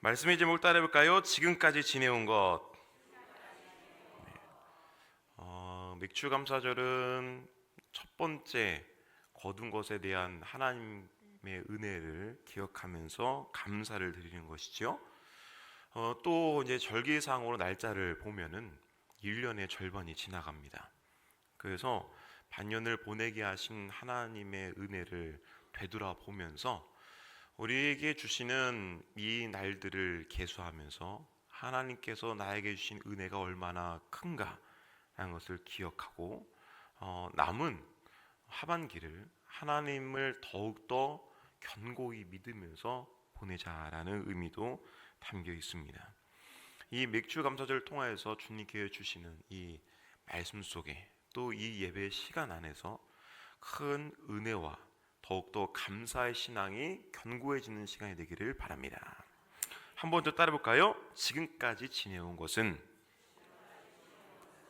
말씀의 제목 따라해볼까요? 지금까지 지내온 것. 맥주 감사절은 첫 번째 거둔 것에 대한 하나님의 은혜를 기억하면서 감사를 드리는 것이죠. 또 이제 절기상으로 날짜를 보면은 1년의 절반이 지나갑니다. 그래서 반년을 보내게 하신 하나님의 은혜를 되돌아보면서 우리에게 주시는 이 날들을 계수하면서 하나님께서 나에게 주신 은혜가 얼마나 큰가라는 것을 기억하고 남은 하반기를 하나님을 더욱더 견고히 믿으면서 보내자라는 의미도 담겨 있습니다. 이 맥주 감사절을 통하여서 주님께 주시는 이 말씀 속에 또 이 예배 시간 안에서 큰 은혜와 더욱더 감사의 신앙이 견고해지는 시간이 되기를 바랍니다. 한 번 더 따라해볼까요? 지금까지 지내온 것은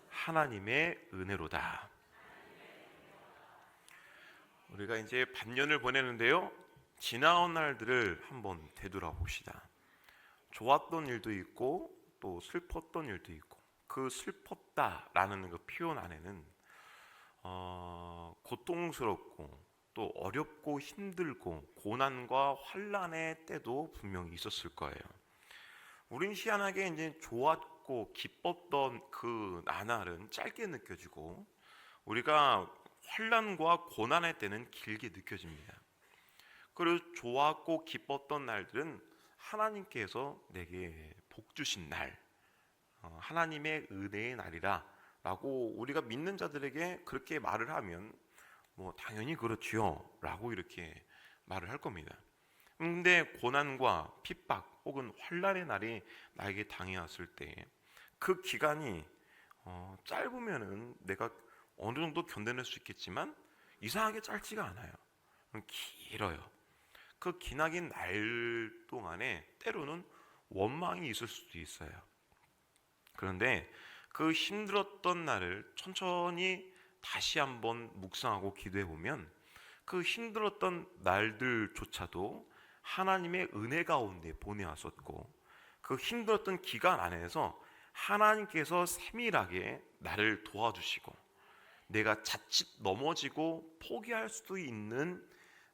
하나님의 은혜로다. 우리가 이제 반년을 보내는데요, 지나온 날들을 한번 되돌아봅시다. 좋았던 일도 있고 또 슬펐던 일도 있고, 그 슬펐다라는 그 표현 안에는 고통스럽고 또 어렵고 힘들고 고난과 환난의 때도 분명히 있었을 거예요. 우린 희한하게 이제 좋았고 기뻤던 그 나날은 짧게 느껴지고, 우리가 환난과 고난의 때는 길게 느껴집니다. 그리고 좋았고 기뻤던 날들은 하나님께서 내게 복 주신 날, 하나님의 은혜의 날이라 라고 우리가 믿는 자들에게 그렇게 말을 하면 뭐 당연히 그렇지요 라고 이렇게 말을 할 겁니다. 근데 고난과 핍박 혹은 환난의 날이 나에게 당해왔을 때 그 기간이 짧으면은 내가 어느 정도 견뎌낼 수 있겠지만 이상하게 짧지가 않아요. 길어요. 그 기나긴 날 동안에 때로는 원망이 있을 수도 있어요. 그런데 그 힘들었던 날을 천천히 다시 한번 묵상하고 기도해 보면 그 힘들었던 날들조차도 하나님의 은혜 가운데 보내왔었고, 그 힘들었던 기간 안에서 하나님께서 세밀하게 나를 도와주시고, 내가 자칫 넘어지고 포기할 수도 있는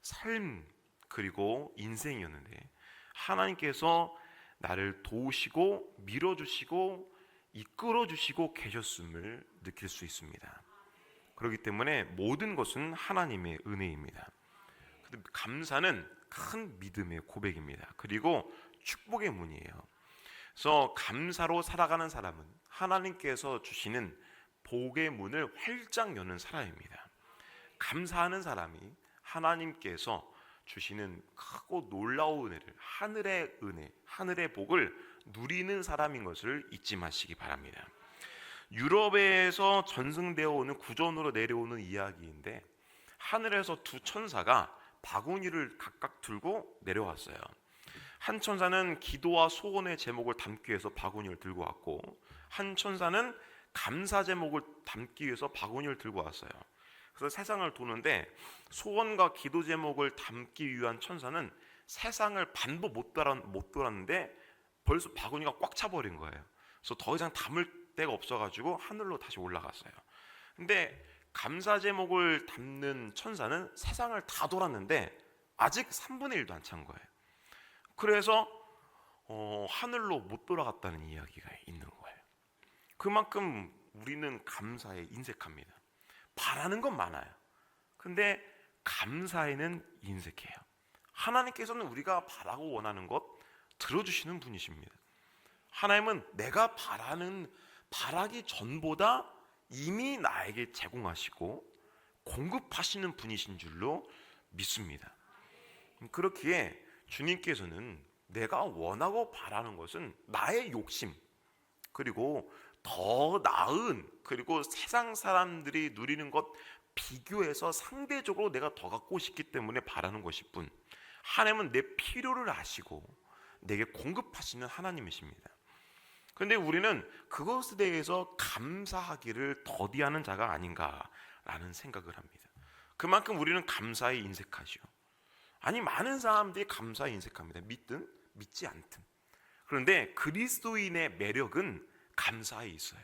삶 그리고 인생이었는데 하나님께서 나를 도우시고 밀어주시고 이끌어주시고 계셨음을 느낄 수 있습니다. 그렇기 때문에 모든 것은 하나님의 은혜입니다. 감사는 큰 믿음의 고백입니다. 그리고 축복의 문이에요. 그래서 감사로 살아가는 사람은 하나님께서 주시는 복의 문을 활짝 여는 사람입니다. 감사하는 사람이 하나님께서 주시는 크고 놀라운 은혜를, 하늘의 은혜, 하늘의 복을 누리는 사람인 것을 잊지 마시기 바랍니다. 유럽에서 전승되어 오는 구전으로 내려오는 이야기인데, 하늘에서 두 천사가 바구니를 각각 들고 내려왔어요. 한 천사는 기도와 소원의 제목을 담기 위해서 바구니를 들고 왔고, 한 천사는 감사 제목을 담기 위해서 바구니를 들고 왔어요. 그래서 세상을 도는데 소원과 기도 제목을 담기 위한 천사는 세상을 반도 못 돌았는데 벌써 바구니가 꽉 차버린 거예요. 그래서 더 이상 담을 데가 없어가지고 하늘로 다시 올라갔어요. 근데 감사 제목을 담는 천사는 세상을 다 돌았는데 아직 3분의 1도 안 찬 거예요. 그래서 하늘로 못 돌아갔다는 이야기가 있는 거예요. 그만큼 우리는 감사에 인색합니다. 바라는 건 많아요. 근데 감사에는 인색해요. 하나님께서는 우리가 바라고 원하는 것 들어주시는 분이십니다. 하나님은 내가 바라기 전보다 이미 나에게 제공하시고 공급하시는 분이신 줄로 믿습니다. 그렇기에 주님께서는 내가 원하고 바라는 것은 나의 욕심, 그리고 더 나은, 그리고 세상 사람들이 누리는 것 비교해서 상대적으로 내가 더 갖고 싶기 때문에 바라는 것일 뿐, 하나님은 내 필요를 아시고 내게 공급하시는 하나님이십니다. 그런데 우리는 그것에 대해서 감사하기를 더디하는 자가 아닌가라는 생각을 합니다. 그만큼 우리는 감사에 인색하죠. 아니, 많은 사람들이 감사에 인색합니다. 믿든 믿지 않든. 그런데 그리스도인의 매력은 감사에 있어요.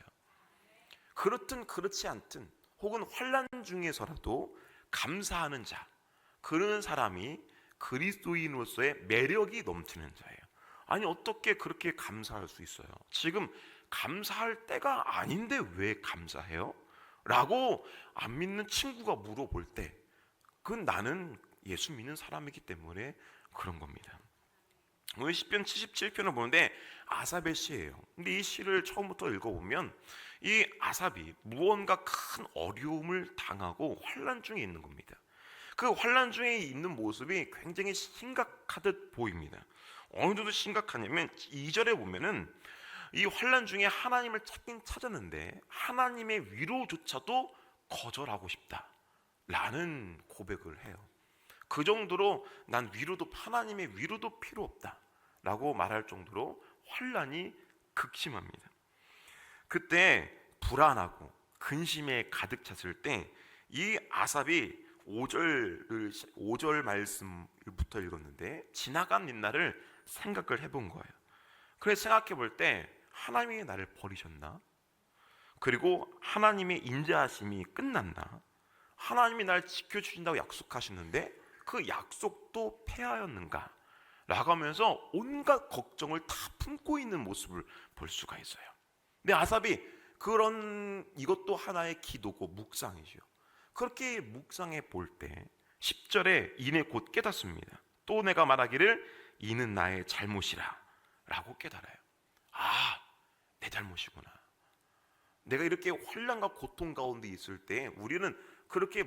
그렇든 그렇지 않든 혹은 환난 중에서라도 감사하는 자, 그런 사람이 그리스도인으로서의 매력이 넘치는 자예요. 아니 어떻게 그렇게 감사할 수 있어요? 지금 감사할 때가 아닌데 왜 감사해요? 라고 안 믿는 친구가 물어볼 때 그건 나는 예수 믿는 사람이기 때문에 그런 겁니다. 오늘 시편 77편을 보는데 아삽의 시예요. 근데 이 시를 처음부터 읽어보면 이 아삽이 무언가 큰 어려움을 당하고 환난 중에 있는 겁니다. 그 환난 중에 있는 모습이 굉장히 심각하듯 보입니다. 어느 정도 심각하냐면 2절에 보면은 이 환난 중에 하나님을 찾긴 찾았는데 하나님의 위로조차도 거절하고 싶다라는 고백을 해요. 그 정도로 난 위로도 하나님의 위로도 필요 없다라고 말할 정도로 환난이 극심합니다. 그때 불안하고 근심에 가득 찼을 때 이 아삽이 5절 말씀부터 읽었는데 지나간 옛날을 생각을 해본 거예요. 그래서 생각해 볼 때 하나님이 나를 버리셨나? 그리고 하나님의 인자하심이 끝났나? 하나님이 나를 지켜주신다고 약속하셨는데 그 약속도 폐하였는가? 라고 하면서 온갖 걱정을 다 품고 있는 모습을 볼 수가 있어요. 근데 아삽이 이것도 하나의 기도고 묵상이죠. 그렇게 묵상해 볼 때 10절에 이내 곧 깨닫습니다. 또 내가 말하기를 이는 나의 잘못이라 라고 깨달아요. 아, 내 잘못이구나. 내가 이렇게 환난과 고통 가운데 있을 때 우리는 그렇게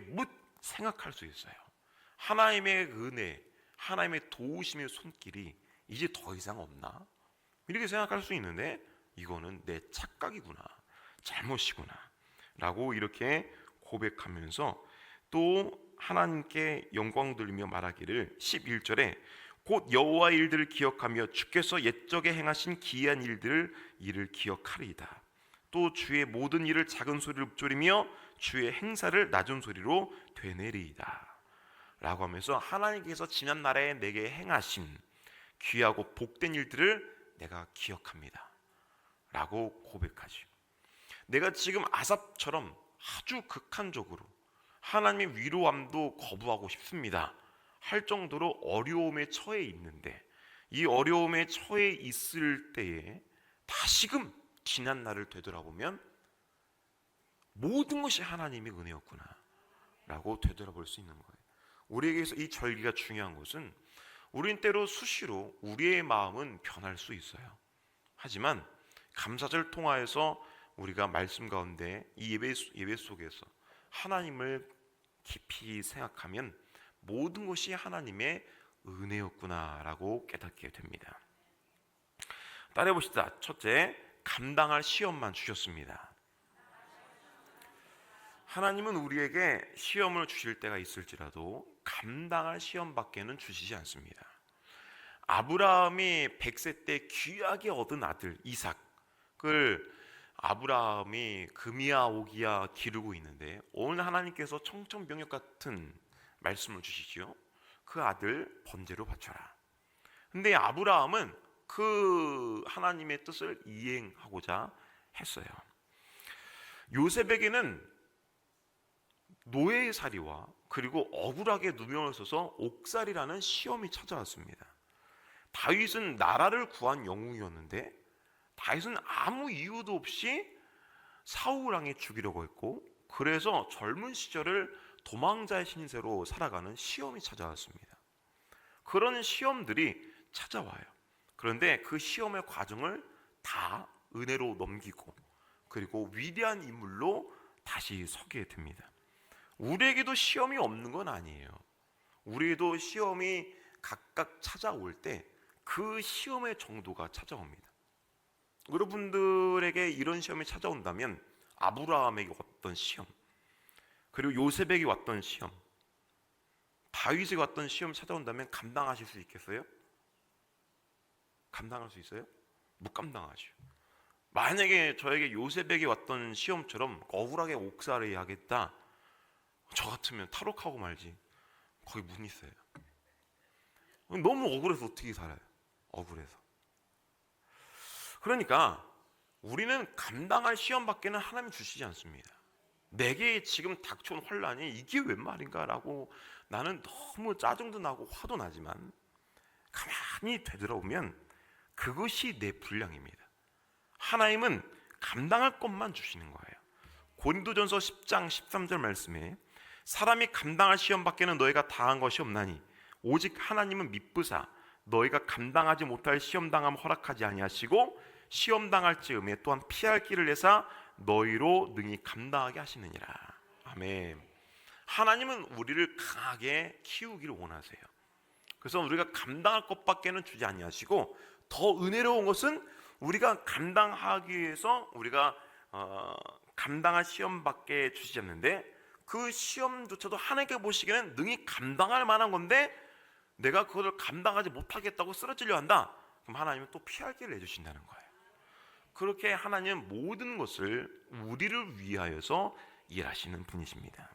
생각할 수 있어요. 하나님의 은혜, 하나님의 도우심의 손길이 이제 더 이상 없나? 이렇게 생각할 수 있는데 이거는 내 착각이구나, 잘못이구나 라고 이렇게 고백하면서 또 하나님께 영광 돌리며 말하기를 11절에 곧 여호와의 일들을 기억하며 주께서 옛적에 행하신 기이한 일을 기억하리이다. 또 주의 모든 일을 작은 소리로 읊조리며 주의 행사를 낮은 소리로 되뇌리이다 라고 하면서 하나님께서 지난 날에 내게 행하신 귀하고 복된 일들을 내가 기억합니다 라고 고백하죠. 내가 지금 아삽처럼 아주 극한적으로 하나님의 위로함도 거부하고 싶습니다 할 정도로 어려움에 처해 있는데 이 어려움에 처해 있을 때에 다시금 지난 날을 되돌아보면 모든 것이 하나님의 은혜였구나 라고 되돌아볼 수 있는 거예요. 우리에게서 이 절기가 중요한 것은 우린 때로 수시로 우리의 마음은 변할 수 있어요. 하지만 감사절 통하여서 우리가 말씀 가운데 이 예배 속에서 하나님을 깊이 생각하면 모든 것이 하나님의 은혜였구나라고 깨닫게 됩니다. 따라해 봅시다. 첫째, 감당할 시험만 주셨습니다. 하나님은 우리에게 시험을 주실 때가 있을지라도 감당할 시험밖에는 주시지 않습니다. 아브라함이 100세 때 귀하게 얻은 아들 이삭을 아브라함이 금이야 오기야 기르고 있는데 오늘 하나님께서 청천벽력 같은 말씀을 주시지요. 그 아들 번제로 바쳐라. 근데 아브라함은 그 하나님의 뜻을 이행하고자 했어요. 요셉에게는 노예의 살이와 그리고 억울하게 누명을 써서 옥살이라는 시험이 찾아왔습니다. 다윗은 나라를 구한 영웅이었는데 다윗은 아무 이유도 없이 사울 왕이 죽이려고 했고 그래서 젊은 시절을 도망자의 신세로 살아가는 시험이 찾아왔습니다. 그런 시험들이 찾아와요. 그런데 그 시험의 과정을 다 은혜로 넘기고 그리고 위대한 인물로 다시 서게 됩니다. 우리에게도 시험이 없는 건 아니에요. 우리에게도 시험이 각각 찾아올 때 그 시험의 정도가 찾아옵니다. 여러분들에게 이런 시험이 찾아온다면 아브라함에게 왔던 시험, 그리고 요셉에게 왔던 시험, 다윗에게 왔던 시험 찾아온다면 감당하실 수 있겠어요? 감당할 수 있어요? 못 감당하죠. 만약에 저에게 요셉에게 왔던 시험처럼 억울하게 옥살이 하겠다, 저 같으면 탈옥하고 말지. 거기 문 있어요. 너무 억울해서 어떻게 살아요? 억울해서. 그러니까 우리는 감당할 시험밖에는 하나님이 주시지 않습니다. 내게 지금 닥쳐온 환란이 이게 웬 말인가라고 나는 너무 짜증도 나고 화도 나지만 가만히 되돌아보면 그것이 내 분량입니다. 하나님은 감당할 것만 주시는 거예요. 고린도전서 10장 13절 말씀에 사람이 감당할 시험밖에는 너희가 당한 것이 없나니 오직 하나님은 미쁘사 너희가 감당하지 못할 시험당함 허락하지 아니하시고 시험당할 즈음에 또한 피할 길을 내사 너희로 능히 감당하게 하시느니라. 아멘. 하나님은 우리를 강하게 키우기를 원하세요. 그래서 우리가 감당할 것밖에는 주지 아니하시고 더 은혜로운 것은 우리가 감당하기 위해서 우리가 감당할 시험밖에 주시지 않는데 그 시험조차도 하나님께 보시기에는 능히 감당할 만한 건데 내가 그것을 감당하지 못하겠다고 쓰러지려 한다. 그럼 하나님은 또 피할 길을 내주신다는 거예요. 그렇게 하나님은 모든 것을 우리를 위하여서 일하시는 분이십니다.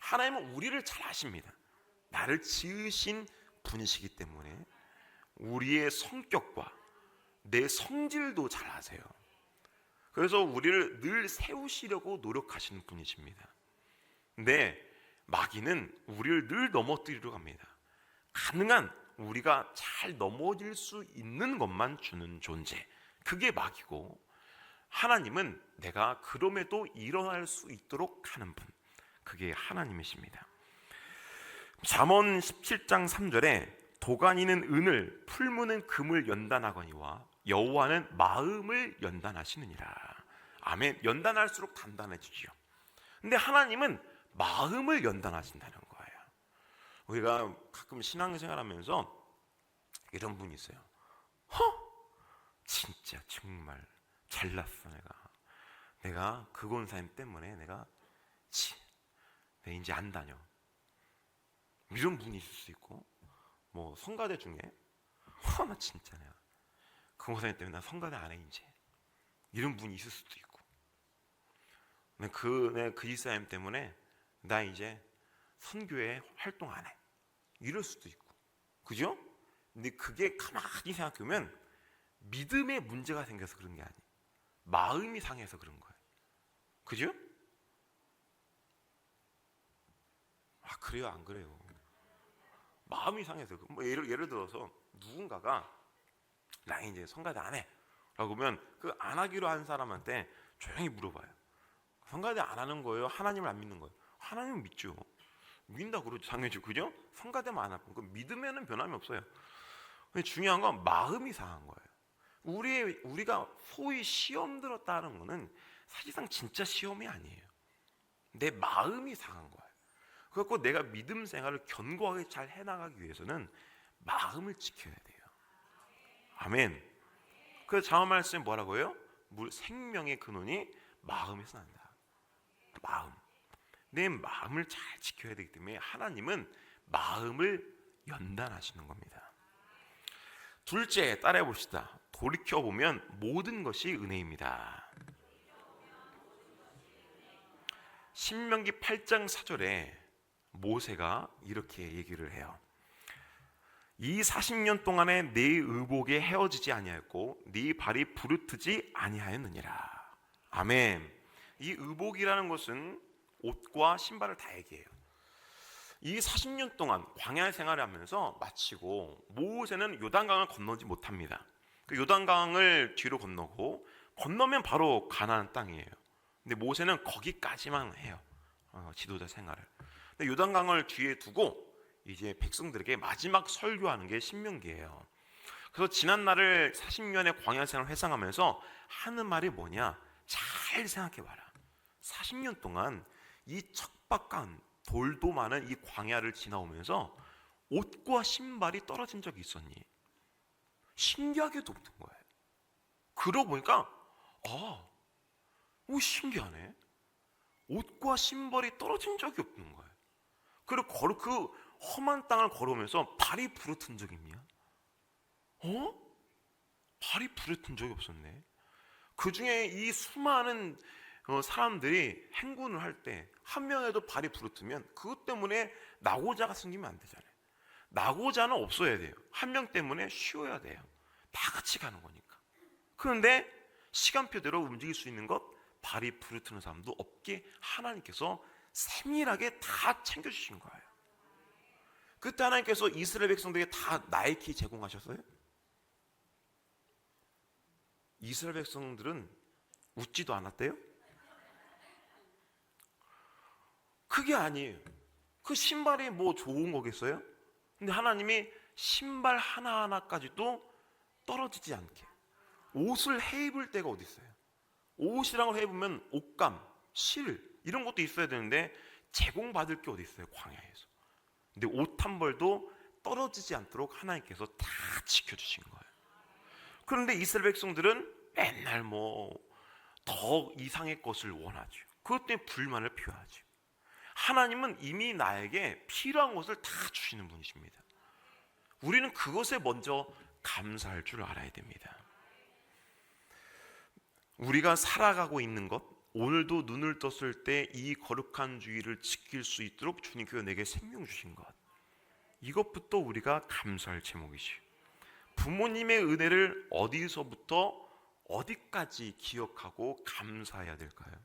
하나님은 우리를 잘 아십니다. 나를 지으신 분이시기 때문에 우리의 성격과 내 성질도 잘 아세요. 그래서 우리를 늘 세우시려고 노력하시는 분이십니다. 근데 마귀는 우리를 늘 넘어뜨리려 합니다. 가능한 우리가 잘 넘어질 수 있는 것만 주는 존재, 그게 마귀고, 하나님은 내가 그럼에도 일어날 수 있도록 하는 분, 그게 하나님이십니다. 잠언 17장 3절에 도가니는 은을, 풀무는 금을 연단하거니와 여호와는 마음을 연단하시느니라. 아멘. 연단할수록 단단해지죠. 근데 하나님은 마음을 연단하신다는 거예요. 우리가 가끔 신앙생활하면서 이런 분이 있어요. 진짜 정말 잘났어. 내가 그 권사님 때문에 내가 이제 안 다녀. 이런 분이 있을 수 있고, 뭐 성가대 중에 나 진짜 내가 그 권사님 때문에 나 성가대 안 해 이제. 이런 분이 있을 수도 있고, 내가 그 이사님 때문에 나 이제 선교회 활동 안 해. 이럴 수도 있고, 그죠? 근데 그게 가만히 생각해보면 믿음에 문제가 생겨서 그런 게 아니에요. 마음이 상해서 그런 거예요. 그죠? 아, 그래요? 안 그래요? 마음이 상해서. 뭐 예를 들어서 누군가가 나 이제 성가대 안 해 라고 하면 그 안 하기로 한 사람한테 조용히 물어봐요. 성가대 안 하는 거예요? 하나님을 안 믿는 거예요? 하나님은 믿죠. 믿는다 그러죠. 당연히. 그죠? 성가대만 안 하고. 그 믿음에는 변함이 없어요. 근데 중요한 건 마음이 상한 거예요. 우리가 소위 시험 들었다는 거는 사실상 진짜 시험이 아니에요. 내 마음이 상한 거예요. 그래서 내가 믿음 생활을 견고하게 잘 해나가기 위해서는 마음을 지켜야 돼요. 아멘. 그래서 잠언 말씀에 뭐라고 해요? 생명의 근원이 마음에서 난다. 마음. 내 마음을 잘 지켜야 되기 때문에 하나님은 마음을 연단하시는 겁니다. 둘째, 따라해 봅시다. 돌이켜보면 모든 것이 은혜입니다. 신명기 8장 4절에 모세가 이렇게 얘기를 해요. 이 40년 동안에 네 의복에 헤어지지 아니하였고 네 발이 부르트지 아니하였느니라. 아멘. 이 의복이라는 것은 옷과 신발을 다 얘기해요. 이 40년 동안 광야 생활을 하면서 마치고 모세는 요단강을 건너지 못합니다. 그 요단강을 뒤로 건너면 바로 가나안 땅이에요. 근데 모세는 거기까지만 해요. 지도자 생활을. 근데 요단강을 뒤에 두고 이제 백성들에게 마지막 설교하는 게 신명기예요. 그래서 지난 날을 40년의 광야 생활을 회상하면서 하는 말이 뭐냐? 잘 생각해봐라. 40년 동안 이 척박한 돌도 많은 이 광야를 지나오면서 옷과 신발이 떨어진 적이 있었니? 신기하게도 없는 거예요. 그러고 보니까 신기하네. 옷과 신발이 떨어진 적이 없는 거예요. 그리고 그 험한 땅을 걸어오면서 발이 부르튼 적이 있냐? 발이 부르튼 적이 없었네. 그 중에 이 수많은 사람들이 행군을 할 때 한 명에도 발이 부르트면 그것 때문에 낙오자가 생기면 안 되잖아요. 낙오자는 없어야 돼요. 한 명 때문에 쉬어야 돼요. 다 같이 가는 거니까. 그런데 시간표대로 움직일 수 있는 것, 발이 부르트는 사람도 없게 하나님께서 세밀하게 다 챙겨주신 거예요. 그때 하나님께서 이스라엘 백성들에게 다 나이키 제공하셨어요? 이스라엘 백성들은 웃지도 않았대요? 그게 아니에요. 그 신발이 뭐 좋은 거겠어요? 근데 하나님이 신발 하나하나까지도 떨어지지 않게 옷을 해 입을 때가 어디 있어요? 옷이랑 해 입으면 옷감, 실 이런 것도 있어야 되는데 제공받을 게 어디 있어요? 광야에서. 근데 옷 한 벌도 떨어지지 않도록 하나님께서 다 지켜주신 거예요. 그런데 이스라엘 백성들은 맨날 뭐 더 이상의 것을 원하죠. 그것 때문에 불만을 표하죠. 하나님은 이미 나에게 필요한 것을 다 주시는 분이십니다. 우리는 그것에 먼저 감사할 줄 알아야 됩니다. 우리가 살아가고 있는 것, 오늘도 눈을 떴을 때 이 거룩한 주의를 지킬 수 있도록 주님께서 내게 생명 주신 것, 이것부터 우리가 감사할 제목이지요. 부모님의 은혜를 어디서부터 어디까지 기억하고 감사해야 될까요?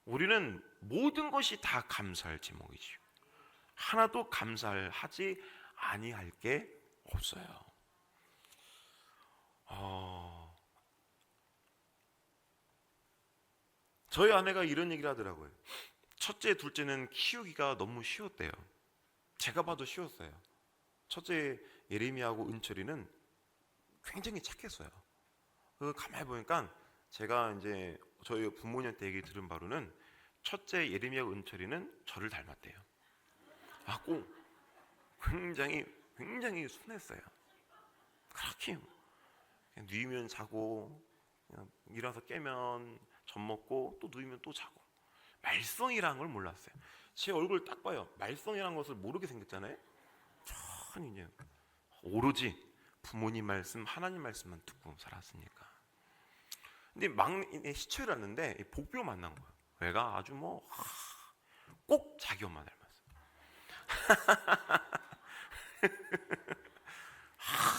우리는 모든 것이 다 감사할 제목이지요. 하나도 감사하지 아니할 게 없어요. 저희 아내가 이런 얘기를 하더라고요. 첫째, 둘째는 키우기가 너무 쉬웠대요. 제가 봐도 쉬웠어요. 첫째 예레미야하고 은철이는 굉장히 착했어요. 가만히 보니까 제가 이제 저희 부모님한테 얘기 들은 바로는 첫째 예레미야하고 은철이는 저를 닮았대요. 꼭 굉장히 순했어요. 그렇게 누이면 자고, 그냥 일어나서 깨면 젖 먹고 또 누이면 또 자고. 말썽이라는 걸 몰랐어요. 제 얼굴 딱 봐요. 말썽이라는 것을 모르게 생겼잖아요. 전 이제 오로지 부모님 말씀, 하나님 말씀만 듣고 살았으니까. 근데 막내 시초를 왔는데 복비로 만난 거예요. 얘가 아주 꼭 자기 엄마 닮았어요.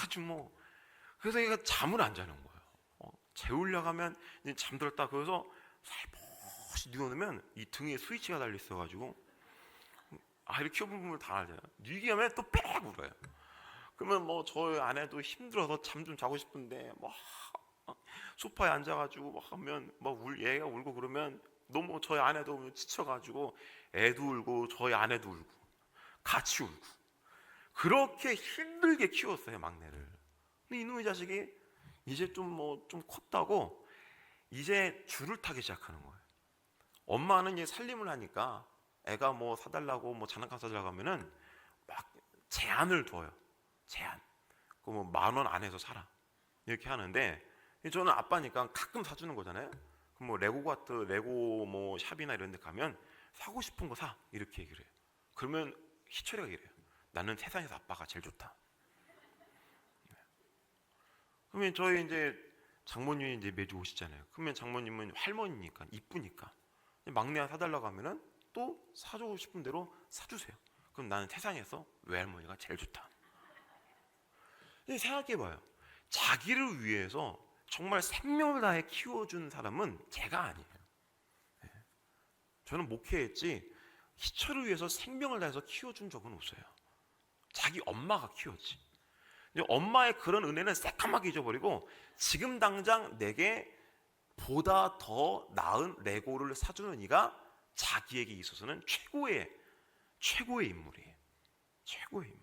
아주 그래서 얘가 잠을 안 자는 거예요. 재우려고 하면 이제 잠들었다. 그래서 살포시 누워놓으면 이 등에 스위치가 달려 있어가지고 이렇게 부분을 다 알잖아요. 뉘기 하면 또 빽 울어요. 그러면 저희 아내도 힘들어서 잠 좀 자고 싶은데 소파에 앉아가지고 하면 얘가 울고 그러면 너무 저희 아내도 지쳐가지고 애도 울고 저희 아내도 울고 같이 울고 그렇게 힘들게 키웠어요, 막내를. 근데 이놈의 자식이 이제 좀 컸다고 이제 줄을 타기 시작하는 거예요. 엄마는 이제 살림을 하니까 애가 사달라고 장난감 사달라고 하면은 막 제한을 둬요. 제한. 그 10,000원 안에서 사라. 이렇게 하는데 저는 아빠니까 가끔 사주는 거잖아요. 그럼 레고 샵이나 이런 데 가면 사고 싶은 거 사. 이렇게 얘기를 해요. 그러면 희철이가 이래요. 나는 세상에서 아빠가 제일 좋다. 그러면 저희 이제 장모님이 이제 매주 오시잖아요. 그러면 장모님은 할머니니까 이쁘니까 막내가 사달라고 하면은 또 사주고 싶은 대로 사주세요. 그럼 나는 세상에서 외할머니가 제일 좋다. 생각해봐요. 자기를 위해서 정말 생명을 다해 키워준 사람은 제가 아니에요. 저는 목회했지 희철을 위해서 생명을 다해서 키워준 적은 없어요. 자기 엄마가 키웠지. 엄마의 그런 은혜는 새까맣게 잊어버리고 지금 당장 내게 보다 더 나은 레고를 사주는 이가 자기에게 있어서는 최고의 인물이에요. 최고의 인물.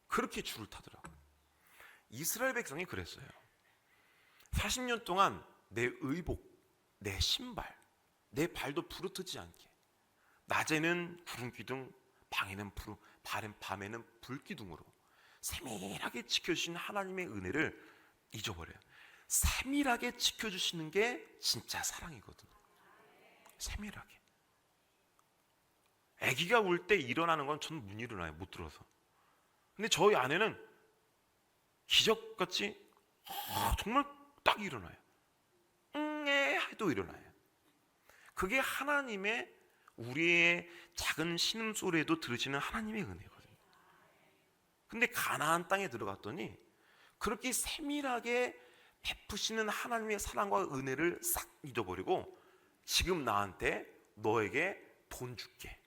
그렇게 줄을 타더라고요. 이스라엘 백성이 그랬어요. 40년 동안 내 의복, 내 신발, 내 발도 부르트지 않게 낮에는 구름기둥, 밤에는 불기둥으로 세밀하게 지켜주신 하나님의 은혜를 잊어버려요. 세밀하게 지켜주시는 게 진짜 사랑이거든요. 세밀하게. 아기가 울 때 일어나는 건 저는 못 일어나요. 못 들어서. 근데 저희 아내는 기적같이 정말 딱 일어나요. 해도 일어나요. 그게 하나님의 우리의 작은 신음소리에도 들으시는 하나님의 은혜거든요. 근데 가나안 땅에 들어갔더니 그렇게 세밀하게 베푸시는 하나님의 사랑과 은혜를 싹 잊어버리고 지금 나한테 너에게 돈 줄게,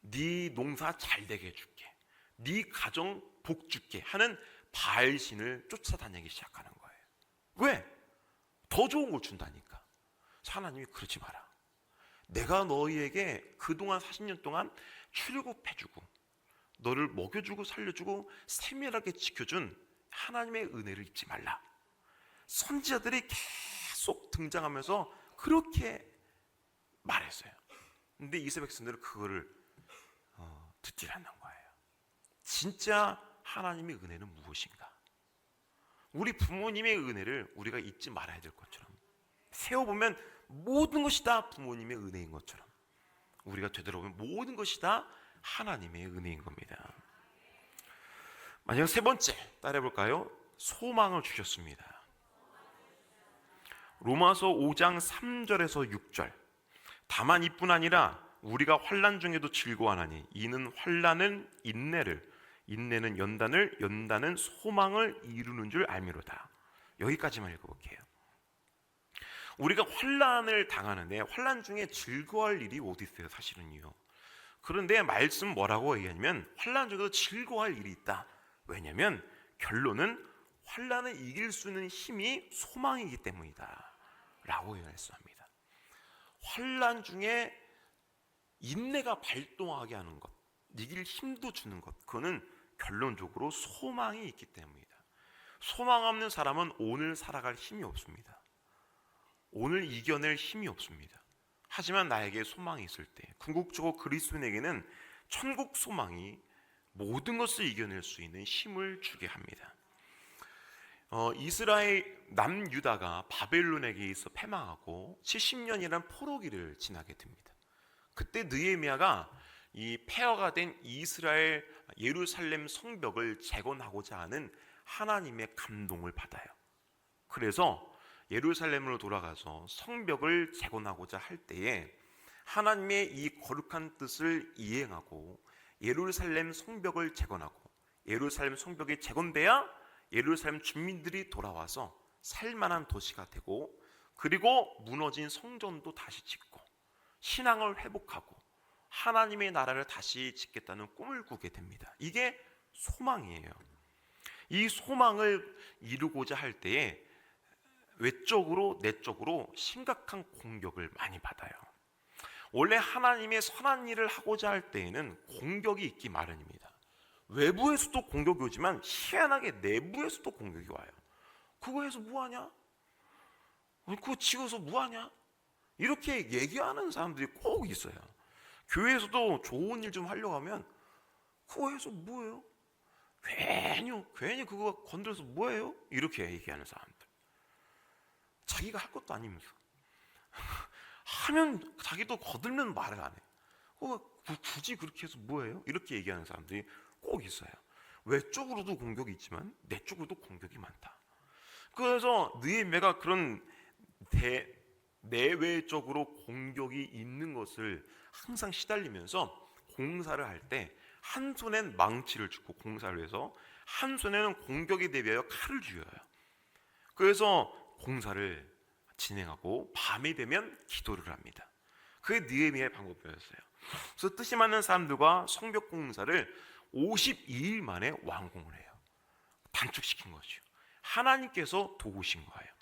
네 농사 잘 되게 해줄게, 네 가정 복 줄게 하는 바알신을 쫓아다니기 시작하는 거예요. 왜? 더 좋은 걸 준다니까. 하나님이 그러지 마라. 내가 너희에게 그동안 40년 동안 출급해주고 너를 먹여주고 살려주고 세밀하게 지켜준 하나님의 은혜를 잊지 말라. 선지자들이 계속 등장하면서 그렇게 말했어요. 근데 이스라엘 백성들은 그거를 듣지 않는 거예요. 진짜 하나님의 은혜는 무엇인가? 우리 부모님의 은혜를 우리가 잊지 말아야 될 것처럼, 세워보면 모든 것이 다 부모님의 은혜인 것처럼 우리가 되돌아보면 모든 것이 다 하나님의 은혜인 겁니다. 마지막 세 번째 따라해볼까요? 소망을 주셨습니다. 로마서 5장 3절에서 6절. 다만 이뿐 아니라 우리가 환난 중에도 즐거워하나니 이는 환난은 인내를, 인내는 연단을, 연단은 소망을 이루는 줄 알미로다. 여기까지만 읽어볼게요. 우리가 환난을 당하는데 환난 중에 즐거워할 일이 어디 있어요? 사실은요. 그런데 말씀 뭐라고 얘기하냐면 환난 중에도 즐거워할 일이 있다. 왜냐하면 결론은 환난을 이길 수 있는 힘이 소망이기 때문이다 라고 말씀합니다. 환난 중에 인내가 발동하게 하는 것, 이길 힘도 주는 것, 그거는 결론적으로 소망이 있기 때문이다. 소망 없는 사람은 오늘 살아갈 힘이 없습니다. 오늘 이겨낼 힘이 없습니다. 하지만 나에게 소망이 있을 때, 궁극적으로 그리스도인에게는 천국 소망이 모든 것을 이겨낼 수 있는 힘을 주게 합니다. 이스라엘 남유다가 바벨론에게 의해서 패망하고 70년이라는 포로기를 지나게 됩니다. 그때 느헤미야가 이 폐허가 된 이스라엘 예루살렘 성벽을 재건하고자 하는 하나님의 감동을 받아요. 그래서 예루살렘으로 돌아가서 성벽을 재건하고자 할 때에 하나님의 이 거룩한 뜻을 이행하고 예루살렘 성벽을 재건하고 예루살렘 성벽이 재건돼야 예루살렘 주민들이 돌아와서 살만한 도시가 되고, 그리고 무너진 성전도 다시 짓고 신앙을 회복하고 하나님의 나라를 다시 짓겠다는 꿈을 꾸게 됩니다. 이게 소망이에요. 이 소망을 이루고자 할 때에 외적으로 내적으로 심각한 공격을 많이 받아요. 원래 하나님의 선한 일을 하고자 할 때에는 공격이 있기 마련입니다. 외부에서도 공격이 오지만 희한하게 내부에서도 공격이 와요. 그거 해서 뭐하냐? 그거 지어서 뭐하냐? 이렇게 얘기하는 사람들이 꼭 있어요. 교회에서도 좋은 일 좀 하려고 하면 그거 해서 뭐예요? 괜히 그거 건드려서 뭐예요? 이렇게 얘기하는 사람들. 자기가 할 것도 아니면서 하면 자기도 거들면 말을 안 해. 굳이 그렇게 해서 뭐예요? 이렇게 얘기하는 사람들이 꼭 있어요. 외적으로도 공격이 있지만 내적으로도 공격이 많다. 그래서 느헤미야가 그런 내외적으로 공격이 있는 것을 항상 시달리면서 공사를 할 때 한 손엔 망치를 쥐고 공사를 해서 한 손에는 공격에 대비하여 칼을 쥐어요. 그래서 공사를 진행하고 밤이 되면 기도를 합니다. 그게 느헤미야의 방법이었어요. 그래서 뜻이 맞는 사람들과 성벽 공사를 52일 만에 완공을 해요. 단축시킨 거죠. 하나님께서 도우신 거예요.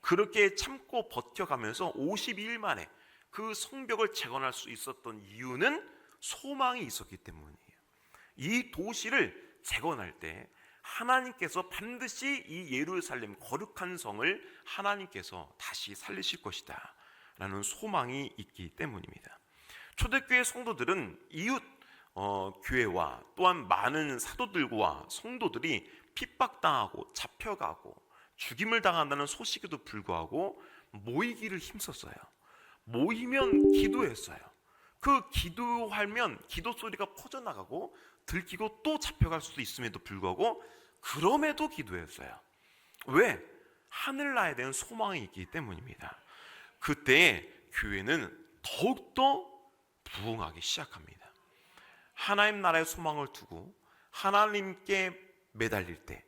그렇게 참고 버텨가면서 52일 만에 그 성벽을 재건할 수 있었던 이유는 소망이 있었기 때문이에요. 이 도시를 재건할 때 하나님께서 반드시 이 예루살렘 거룩한 성을 하나님께서 다시 살리실 것이다 라는 소망이 있기 때문입니다. 초대교회 성도들은 이웃 교회와 또한 많은 사도들과 성도들이 핍박당하고 잡혀가고 죽임을 당한다는 소식에도 불구하고 모이기를 힘썼어요. 모이면 기도했어요. 그 기도하면 기도 소리가 퍼져나가고 들키고 또 잡혀갈 수도 있음에도 불구하고 그럼에도 기도했어요. 왜? 하늘나라에 대한 소망이 있기 때문입니다. 그때 교회는 더욱더 부흥하기 시작합니다. 하나님 나라의 소망을 두고 하나님께 매달릴 때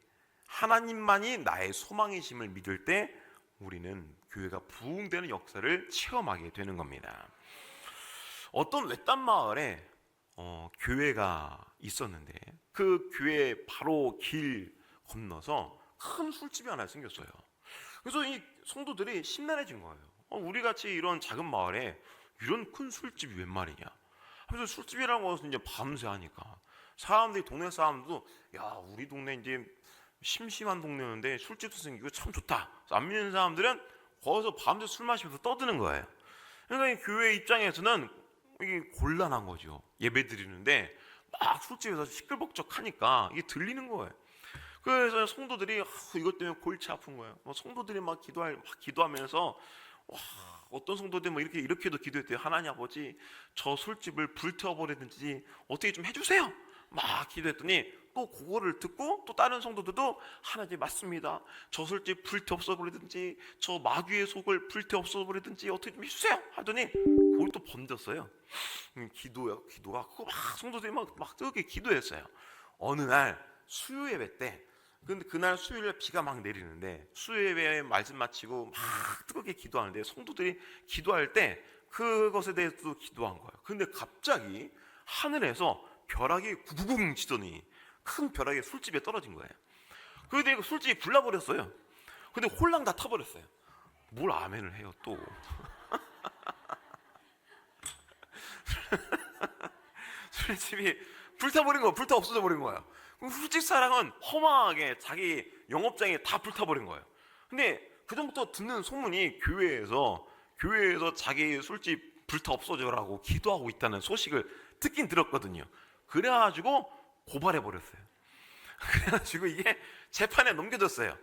하나님만이 나의 소망이심을 믿을 때 우리는 교회가 부흥되는 역사를 체험하게 되는 겁니다. 어떤 외딴 마을에 교회가 있었는데 그 교회 바로 길 건너서 큰 술집이 하나 생겼어요. 그래서 이 성도들이 심란해진 거예요. 우리같이 이런 작은 마을에 이런 큰 술집이 웬 말이냐. 그래서 술집이라는 것은 이제 밤새 하니까 사람들이, 동네 사람도 야, 우리 동네 이제 심심한 동네였는데 술집도 생기고 참 좋다. 안 믿는 사람들은 거기서 밤새 술 마시면서 떠드는 거예요. 그러니까 이 교회 입장에서는 이게 곤란한 거죠. 예배 드리는데 막 술집에서 시끌벅적하니까 이게 들리는 거예요. 그래서 성도들이 이것 때문에 골치 아픈 거예요. 성도들이 막 기도하면서 와, 어떤 성도들이 이렇게도 기도했대요. 하나님 아버지, 저 술집을 불태워버리든지 어떻게 좀 해주세요. 막 기도했더니 또 그거를 듣고 또 다른 성도들도 하나님 맞습니다. 저 술집 불태워버리든지 저 마귀의 속을 불태워버리든지 어떻게 좀 해주세요. 하더니 그걸 또 번졌어요. 기도가 그거 막 성도들이 막 뜨겁게 기도했어요. 어느 날 수요 예배 때, 근데 그날 수요일에 비가 막 내리는데 수요 예배 말씀 마치고 막 뜨겁게 기도하는데 성도들이 기도할 때 그것에 대해서도 기도한 거예요. 근데 갑자기 하늘에서 벼락이 구구궁 치더니 큰 벼락이 술집에 떨어진 거예요. 그런데 그 술집이 불나버렸어요. 근데 홀랑 다 타버렸어요. 뭘 아멘을 해요 또. 술집이 불타버린 거야. 불타 없어져 버린 거야. 술집 사람은 허망하게 자기 영업장이 다 불타버린 거예요. 근데 그전부터 듣는 소문이 교회에서 자기 술집 불타 없어져라고 기도하고 있다는 소식을 듣긴 들었거든요. 그래가지고 고발해버렸어요. 그래가지고 이게 재판에 넘겨졌어요.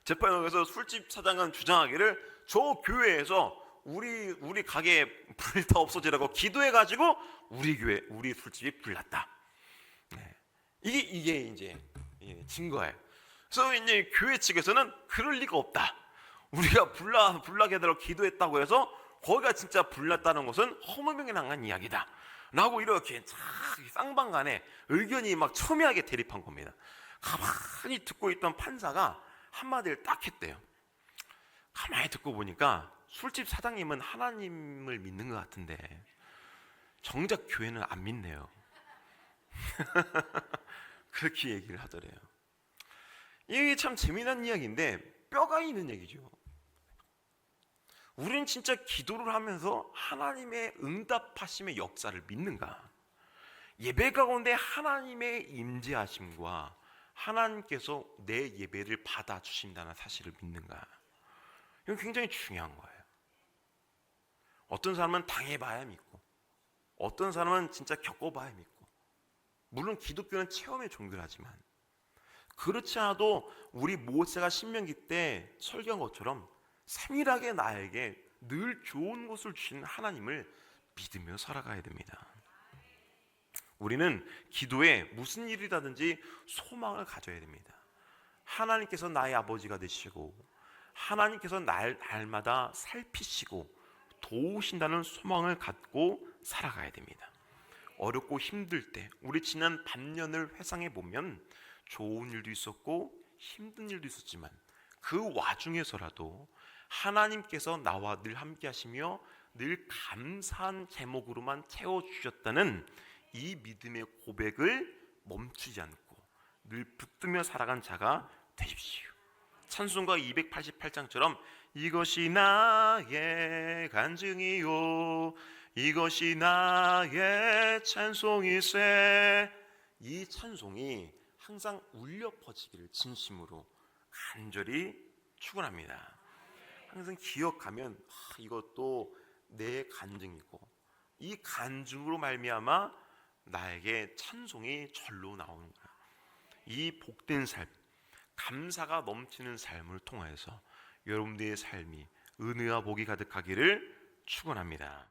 재판에 넘겨서 술집 사장은 주장하기를 저 교회에서 우리 가게 불타 없어지라고 기도해가지고 우리 술집이 불났다. 네. 이게 이제 증거예요. 그래서 이제 교회 측에서는 그럴 리가 없다. 우리가 불나게 해달라고 기도했다고 해서 거기가 진짜 불났다는 것은 허무맹랑한 이야기다. 라고 이렇게 쌍방간에 의견이 막 첨예하게 대립한 겁니다. 가만히 듣고 있던 판사가 한마디를 딱 했대요. 가만히 듣고 보니까 술집 사장님은 하나님을 믿는 것 같은데 정작 교회는 안 믿네요. 그렇게 얘기를 하더래요. 이게 참 재미난 이야기인데 뼈가 있는 얘기죠. 우리는 진짜 기도를 하면서 하나님의 응답하심의 역사를 믿는가? 예배 가운데 하나님의 임재하심과 하나님께서 내 예배를 받아주신다는 사실을 믿는가? 이건 굉장히 중요한 거예요. 어떤 사람은 당해봐야 믿고 어떤 사람은 진짜 겪어봐야 믿고, 물론 기독교는 체험의 종교라지만 그렇지 않아도 우리 모세가 신명기 때 설교한 것처럼 세밀하게 나에게 늘 좋은 것을 주시는 하나님을 믿으며 살아가야 됩니다. 우리는 기도에 무슨 일이라든지 소망을 가져야 됩니다. 하나님께서 나의 아버지가 되시고 하나님께서 날마다 살피시고 도우신다는 소망을 갖고 살아가야 됩니다. 어렵고 힘들 때 우리 지난 반년을 회상해 보면 좋은 일도 있었고 힘든 일도 있었지만 그 와중에서라도 하나님께서 나와 늘 함께 하시며 늘 감사한 제목으로만 채워주셨다는 이 믿음의 고백을 멈추지 않고 늘 붙들며 살아간 자가 되십시오. 찬송가 288장처럼 이것이 나의 간증이요 이것이 나의 찬송이세, 이 찬송이 항상 울려 퍼지기를 진심으로 간절히 축원합니다. 항상 기억하면 이것도 내 간증이고 이 간증으로 말미암아 나에게 찬송이 절로 나오는 거야. 이 복된 삶, 감사가 넘치는 삶을 통하여서 여러분들의 삶이 은혜와 복이 가득하기를 축원합니다.